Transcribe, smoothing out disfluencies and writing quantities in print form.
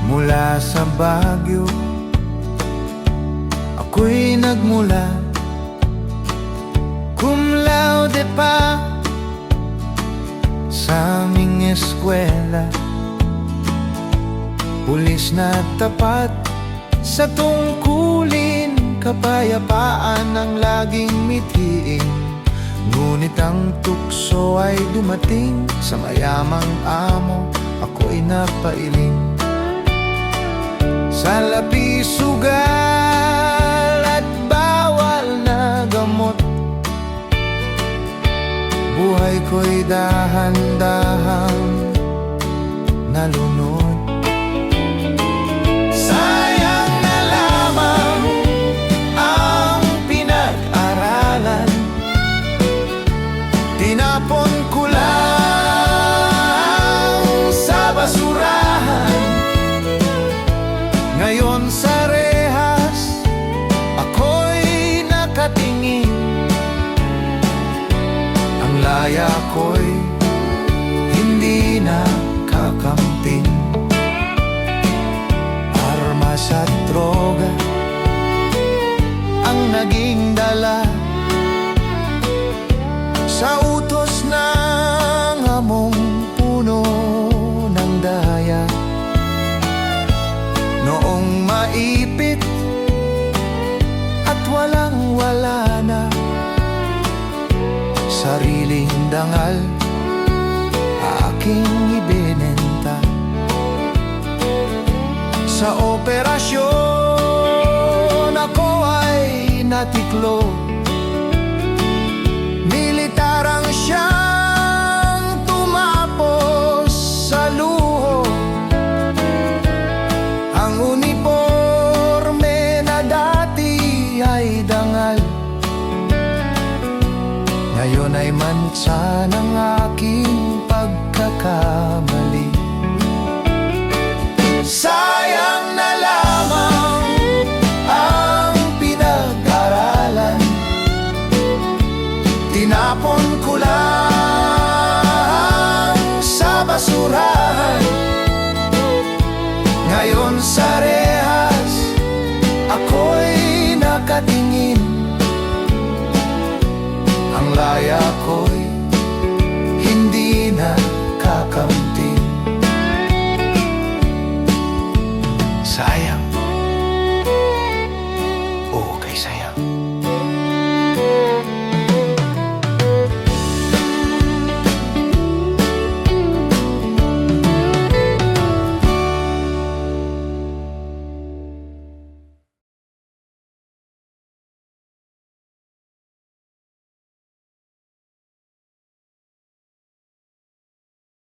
Mula sa Baguio ako'y nagmula, cum laude pa sa aming eskwela. Pulis na tapat sa tungkulin, kapayapaan ang laging mithiin. Ngunit ang tukso ay dumating, sa mayamang amo ako'y napailing. Sa lapi, sugal at bawal na gamot, buhay ko'y dahan-dahang nalunod. Sayang na lamang ang pinag-aralan, tinapon ko lang sa basurahan. Ngayon sa rehas ako'y nakatingin, ang laya ko'y hindi na kakamping. Armas at droga ang naging dala, sa utos ng among puno ng daya. Noong maipit at walang-wala na, sariling dangal aking ibinenta. Sa operasyon ako ay natiklo, militar ang siyang tumapos sa luho. Ang uniforme na dati ay dangal, ngayon ay mansa ng aking pagkakamali. Sayang na lamang ang pinag-aralan, tinapon ko lang sa basurahan. Ngayon sa rehas ako'y nakatingin, ang laya ko'y hindi na kakaunti. Sayang